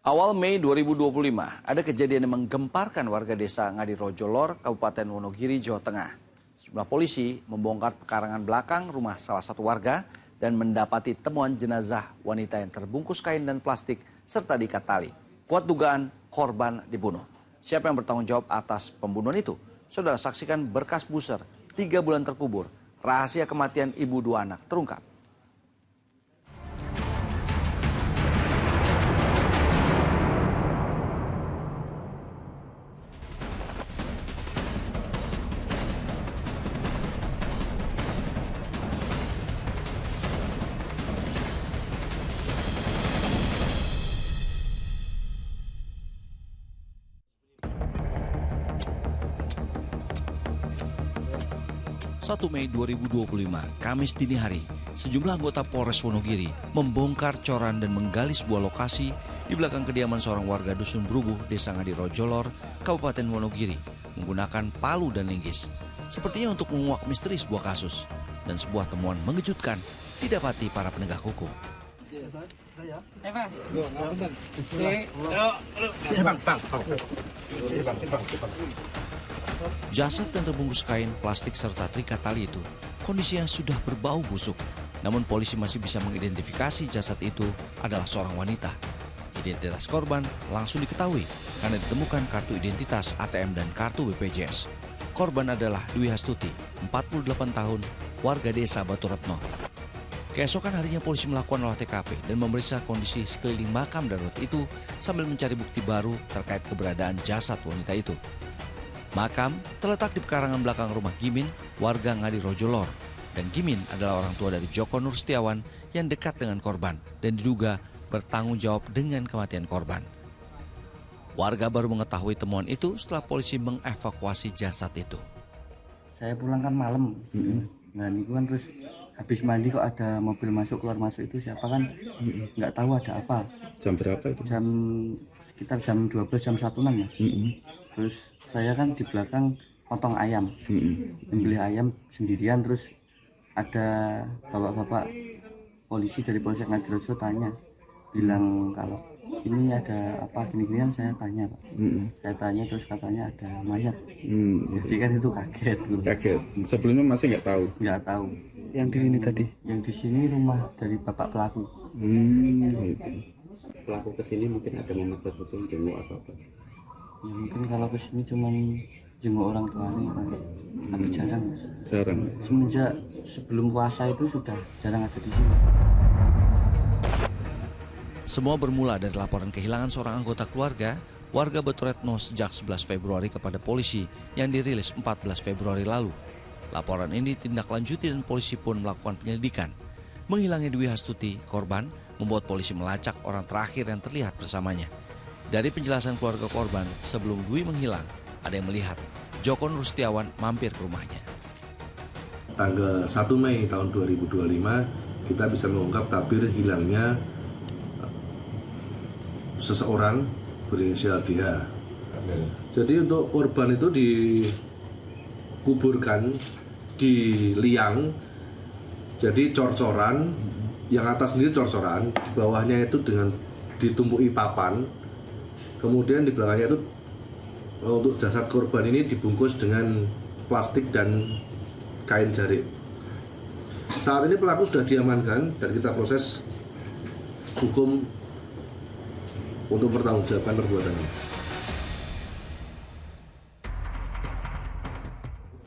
Awal Mei 2025, ada kejadian yang menggemparkan warga desa Ngadirojo Lor, Kabupaten Wonogiri, Jawa Tengah. Sejumlah polisi membongkar pekarangan belakang rumah salah satu warga dan mendapati temuan jenazah wanita yang terbungkus kain dan plastik serta diikat tali. Kuat dugaan korban dibunuh. Siapa yang bertanggung jawab atas pembunuhan itu? Saudara saksikan berkas buser, 3 bulan terkubur. Rahasia kematian ibu 2 anak terungkap. Satu Mei 2025, Kamis dini hari, sejumlah anggota Polres Wonogiri membongkar coran dan menggali sebuah lokasi di belakang kediaman seorang warga Dusun Brubuh, Desa Ngadirojo Lor, Kabupaten Wonogiri, menggunakan palu dan linggis. Sepertinya untuk menguak misteri sebuah kasus dan sebuah temuan mengejutkan didapati para penegak hukum. Jasad yang terbungkus kain, plastik, serta terikat tali itu kondisinya sudah berbau busuk. Namun polisi masih bisa mengidentifikasi jasad itu adalah seorang wanita. Identitas korban langsung diketahui karena ditemukan kartu identitas ATM dan kartu BPJS. Korban adalah Dwi Hastuti, 48 tahun, warga desa Batu Retno. Keesokan harinya polisi melakukan olah TKP dan memeriksa kondisi sekeliling makam darurat itu sambil mencari bukti baru terkait keberadaan jasad wanita itu. Makam terletak di pekarangan belakang rumah Gimin, warga Ngadirojo Lor. Dan Gimin adalah orang tua dari Joko Nur Setiawan yang dekat dengan korban dan diduga bertanggung jawab dengan kematian korban. Warga baru mengetahui temuan itu setelah polisi mengevakuasi jasad itu. Saya pulang kan malam, nah ini kan terus habis mandi kok ada mobil masuk keluar masuk itu siapa kan nggak tahu ada apa. Jam berapa itu? Sekitar jam 12 jam 1-an mas. Terus saya kan di belakang potong ayam, membeli ayam sendirian, terus ada bapak-bapak polisi dari Polsek Ngadirojo tanya, bilang kalau ini ada apa gini-gini kan saya tanya Pak. Saya tanya terus katanya ada mayat. Jadi kan itu kaget. Kaget. Sebelumnya masih nggak tahu? Nggak tahu. Yang di sini tadi? Yang di sini rumah dari bapak pelaku. Gitu. Pelaku kesini mungkin ada momen tertentu jenguk atau apa? Ya, mungkin kalau kesini cuman jenguk orang tuanya kan, tapi jarang mas. Jarang. Semenjak sebelum puasa itu sudah jarang ada di sini. Semua bermula dari laporan kehilangan seorang anggota keluarga, warga Batu Retno sejak 11 Februari kepada polisi yang dirilis 14 Februari lalu. Laporan ini ditindaklanjuti dan polisi pun melakukan penyelidikan. Menghilangnya Dwi Hastuti, korban, membuat polisi melacak orang terakhir yang terlihat bersamanya. Dari penjelasan keluarga korban, sebelum Dwi menghilang, ada yang melihat Joko Nur Setiawan mampir ke rumahnya. Tanggal 1 Mei tahun 2025, kita bisa mengungkap tabir hilangnya seseorang berinisial DH. Jadi untuk korban itu dikuburkan di liang, jadi cor-coran, yang atas sendiri cor-coran, di bawahnya itu dengan ditumpuki papan. Kemudian di belakangnya itu untuk jasad korban ini dibungkus dengan plastik dan kain jarik. Saat ini pelaku sudah diamankan dan kita proses hukum untuk pertanggungjawaban perbuatannya.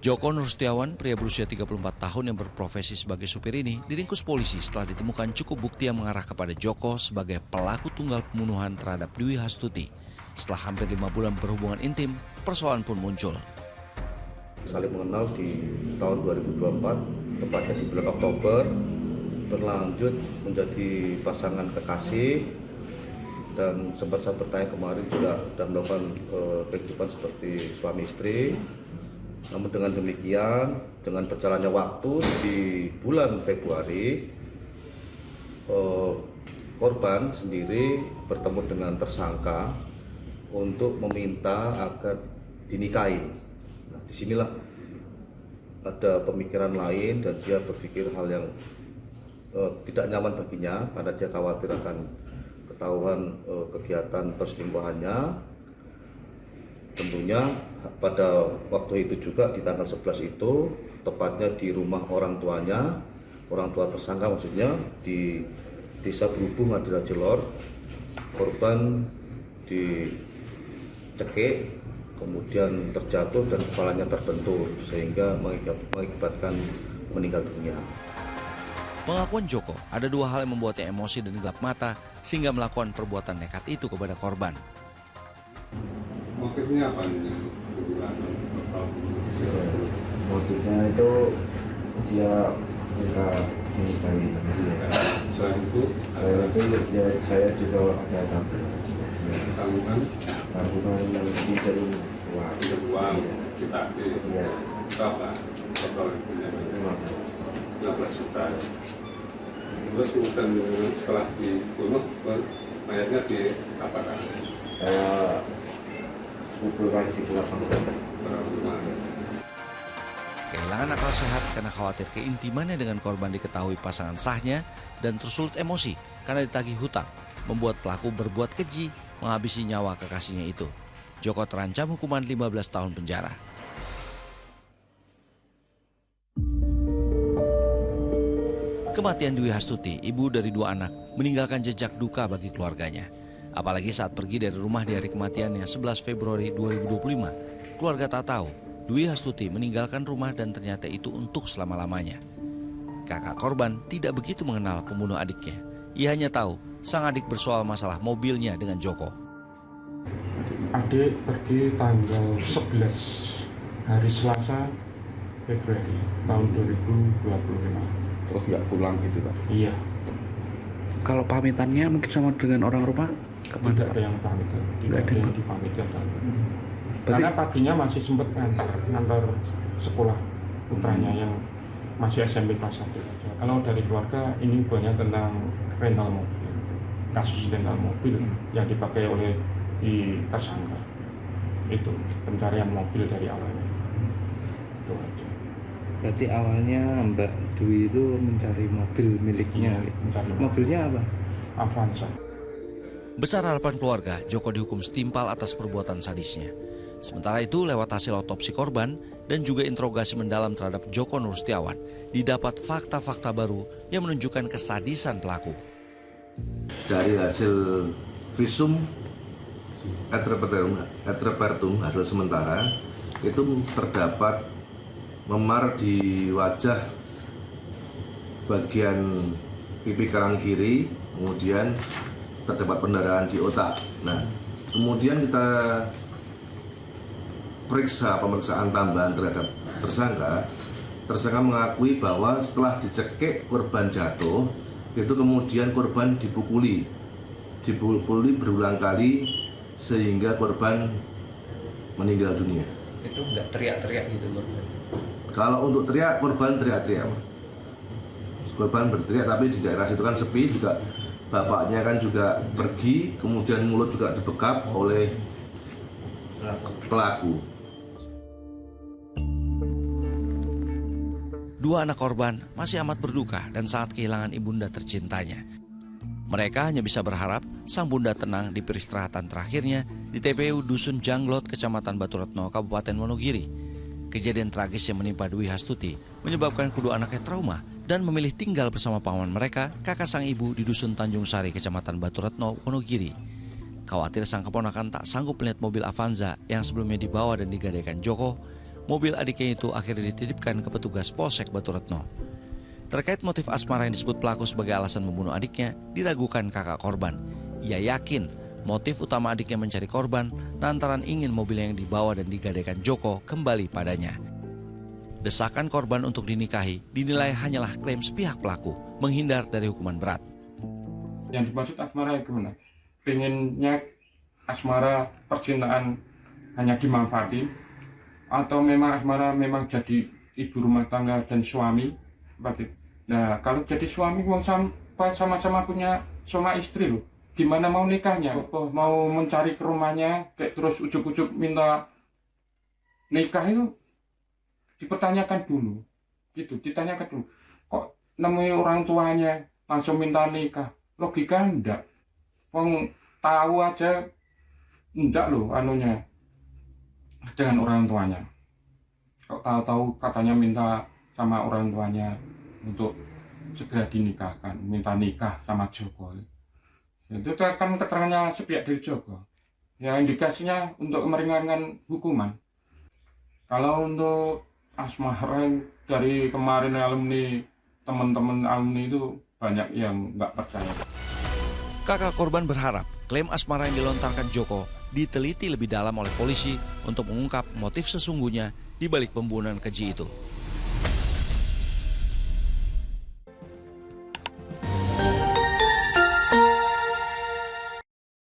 Joko Nur Setiawan, pria berusia 34 tahun yang berprofesi sebagai supir ini, diringkus polisi setelah ditemukan cukup bukti yang mengarah kepada Joko sebagai pelaku tunggal pembunuhan terhadap Dwi Hastuti. Setelah hampir 5 bulan berhubungan intim, persoalan pun muncul. Saling mengenal di tahun 2024, tepatnya di bulan Oktober, berlanjut menjadi pasangan kekasih, dan sempat saya bertanya kemarin juga sudah melakukan kehidupan seperti suami istri. Namun dengan demikian, dengan berjalannya waktu di bulan Februari, korban sendiri bertemu dengan tersangka untuk meminta agar dinikahi. Nah, disinilah ada pemikiran lain dan dia berpikir hal yang tidak nyaman baginya karena dia khawatir akan ketahuan kegiatan perselingkuhannya. Tentunya pada waktu itu juga di tanggal 11 itu, tepatnya di rumah orang tuanya, orang tua tersangka maksudnya, di Desa Berhubung Madura Jelor, korban dicekik, kemudian terjatuh dan kepalanya terbentur sehingga mengakibatkan meninggal dunia. Pengakuan Joko, ada dua hal yang membuatnya emosi dan gelap mata sehingga melakukan perbuatan nekat itu kepada korban. Motifnya apa nih? Motifnya itu dia minta dinikahi. Selain itu, Ya, saya juga ada tanggungan tabungan pinjam uang. uang kita Ya, berapa? Total punya 15 juta. Terus kemudian setelah dibunuh, mayatnya diapakan? saya kumpulkan di belakang. Kehilangan akal sehat karena khawatir keintimannya dengan korban diketahui pasangan sahnya dan tersulut emosi karena ditagih hutang, membuat pelaku berbuat keji menghabisi nyawa kekasihnya itu. Joko terancam hukuman 15 tahun penjara. Kematian Dwi Hastuti, ibu dari dua anak, meninggalkan jejak duka bagi keluarganya. Apalagi saat pergi dari rumah di hari kematiannya 11 Februari 2025, keluarga tak tahu Dwi Hastuti meninggalkan rumah dan ternyata itu untuk selama-lamanya. Kakak korban tidak begitu mengenal pembunuh adiknya. Ia hanya tahu sang adik bersoal masalah mobilnya dengan Joko. Adik pergi tanggal 11 hari Selasa Februari tahun 2025. Terus nggak pulang gitu Pak? Iya, Kalau pamitannya mungkin sama dengan orang rumah? tidak ada yang pamitan, tidak ada yang dipamitan. Karena paginya masih sempat ngantar sekolah putranya yang masih SMP kelas 1. Kalau dari keluarga ini banyak tentang rental mobil, kasus rental mobil yang dipakai oleh di tersangka. Itu pencarian mobil dari awalnya. Itu aja. Berarti awalnya Mbak Dwi itu mencari mobil miliknya. Iya, mencari Mobilnya apa? Avanza. Besar harapan keluarga, Joko dihukum setimpal atas perbuatan sadisnya. Sementara itu, lewat hasil otopsi korban dan juga interogasi mendalam terhadap Joko Nur Setiawan, didapat fakta-fakta baru yang menunjukkan kesadisan pelaku. Dari hasil visum et repertum hasil sementara itu terdapat memar di wajah bagian pipi kanan kiri, kemudian terdapat pendarahan di otak. Nah, kemudian kita pemeriksaan tambahan terhadap tersangka. Tersangka mengakui bahwa setelah dicekik korban jatuh, itu kemudian korban dipukuli berulang kali sehingga korban meninggal dunia. Itu nggak teriak-teriak gitu loh. Kalau untuk teriak, korban teriak-teriak. Korban berteriak, tapi di daerah situ kan sepi juga. Bapaknya kan juga pergi, kemudian mulut juga dibekap oleh pelaku. Dua anak korban masih amat berduka dan sangat kehilangan ibunda tercintanya. Mereka hanya bisa berharap sang bunda tenang di peristirahatan terakhirnya di TPU Dusun Janglot, Kecamatan Baturetno, Kabupaten Wonogiri. Kejadian tragis yang menimpa Dwi Hastuti menyebabkan kedua anaknya trauma dan memilih tinggal bersama paman mereka, kakak sang ibu di Dusun Tanjung Sari, Kecamatan Baturetno, Wonogiri. Khawatir sang keponakan tak sanggup melihat mobil Avanza yang sebelumnya dibawa dan digadaikan Joko, mobil adiknya itu akhirnya dititipkan ke petugas Polsek Baturetno. Terkait motif asmara yang disebut pelaku sebagai alasan membunuh adiknya, diragukan kakak korban. Ia yakin motif utama adiknya mencari korban lantaran ingin mobil yang dibawa dan digadaikan Joko kembali padanya. Desakan korban untuk dinikahi dinilai hanyalah klaim sepihak pelaku menghindar dari hukuman berat. Yang dimaksud asmara itu gimana? Pengennya asmara percintaan hanya dimanfaati, atau memang asmara memang jadi ibu rumah tangga dan suami seperti itu. Nah, kalau jadi suami sama-sama punya sama istri loh, gimana mau nikahnya? Mau mencari ke rumahnya kayak terus ujuk-ujuk minta nikah itu dipertanyakan dulu, gitu, ditanyakan dulu. Kok namanya orang tuanya langsung minta nikah? Logika enggak. Wong tahu aja enggak loh anunya dengan orang tuanya. Kok tahu-tahu katanya minta sama orang tuanya untuk segera dinikahkan, minta nikah sama Joko. Itu kan keterangannya sepihak dari Joko. Ya indikasinya untuk meringankan hukuman. Kalau untuk asmara dari kemarin alumni, teman-teman alumni itu banyak yang nggak percaya. Kakak korban berharap klaim asmara yang dilontarkan Joko diteliti lebih dalam oleh polisi untuk mengungkap motif sesungguhnya di balik pembunuhan keji itu.